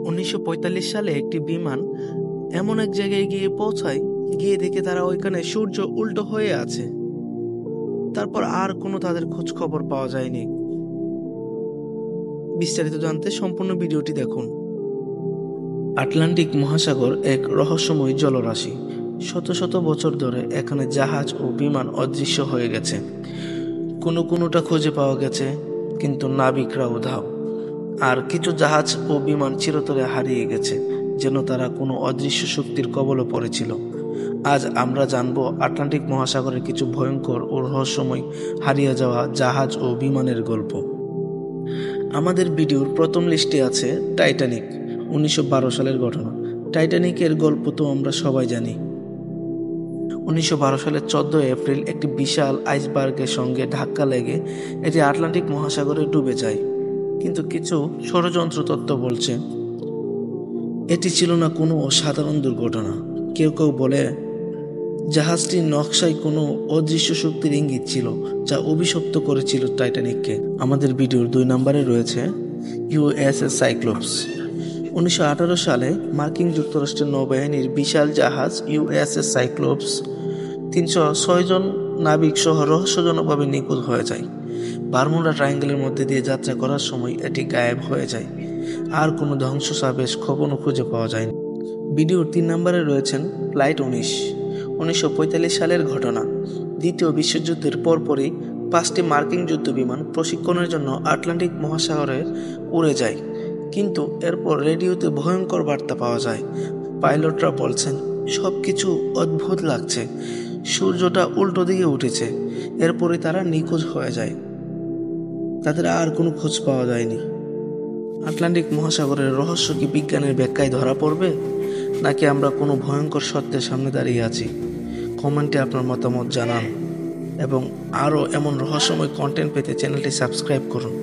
1945 সালে একটি বিমান এমন এক জায়গায় গিয়ে পৌঁছায়, গিয়ে দেখে তারা ওইখানে সূর্য উল্টো হয়ে আছে। তারপর আর কোনো তাদের খোঁজ খবর পাওয়া যায়নি। বিস্তারিত জানতে সম্পূর্ণ ভিডিওটি দেখুন। আটলান্টিক মহাসাগর এক রহস্যময় জলরাশি। শত শত বছর ধরে এখানে জাহাজ ও বিমান অদৃশ্য হয়ে গেছে। কোনোটা খুঁজে পাওয়া গেছে, কিন্তু নাবিকরা উধাও। আর কিছু জাহাজ ও বিমান চিরতরে হারিয়ে গেছে, যেন তারা কোনো অদৃশ্য শক্তির কবলে পড়েছিল। আজ আমরা জানব আটলান্টিক মহাসাগরের কিছু ভয়ঙ্কর ও রহস্যময় হারিয়ে যাওয়া জাহাজ ও বিমানের গল্প। আমাদের ভিডিওর প্রথম লিস্টে আছে টাইটানিক, 1912 সালের ঘটনা। টাইটানিকের গল্প তো আমরা সবাই জানি। 1912 সালের 14 এপ্রিল একটি বিশাল আইসবার্গের সঙ্গে ধাক্কা লেগে এটি আটলান্টিক মহাসাগরে ডুবে যায়। কিন্তু কিছু ষড়যন্ত্র তত্ত্ব বলছে এটি ছিল না কোনো অসাধারণ দুর্ঘটনা। কেউ কেউ বলে জাহাজটির নকশায় কোনো অদৃশ্য শক্তির ইঙ্গিত ছিল, যা অভিশপ্ত করেছিল টাইটানিককে। আমাদের ভিডিওর 2 নম্বরে রয়েছে ইউএসএস সাইক্লোপস। 1918 সালে মার্কিন যুক্তরাষ্ট্রের নৌবাহিনীর বিশাল জাহাজ ইউএসএস সাইক্লোপস 306 জন নাবিক সহ রহস্যজনকভাবে নিখোঁজ হয়ে যায়। বারমুডা ট্রায়াঙ্গেলের মধ্যে দিয়ে যাত্রা করার সময় এটি গায়েব হয়ে যায়। আর কোনো ধ্বংসাবশেষ কখনো খুঁজে পাওয়া যায়নি। ভিডিওর 3 নম্বরে রয়েছেন ফ্লাইট 19, 1945 সালের ঘটনা। দ্বিতীয় বিশ্বযুদ্ধের পরপরই 5টি মার্কিন যুদ্ধবিমান প্রশিক্ষণের জন্য আটলান্টিক মহাসাগরে উড়ে যায়। কিন্তু এরপর রেডিওতে ভয়ঙ্কর বার্তা পাওয়া যায়। পাইলটরা বলছেন সবকিছু অদ্ভুত লাগছে, সূর্যটা উল্টো দিকে উঠেছে। এরপরে তারা নিখোঁজ হয়ে যায়। তাদের আর কোনো খোঁজ পাওয়া যায়নি। আটলান্টিক মহাসাগরের রহস্য কি বিজ্ঞানের ব্যাখ্যায় ধরা পড়বে, নাকি আমরা কোনো ভয়ঙ্কর সত্যের সামনে দাঁড়িয়ে আছি? কমেন্টে আপনার মতামত জানান এবং আরও এমন রহস্যময় কন্টেন্ট পেতে চ্যানেলটি সাবস্ক্রাইব করুন।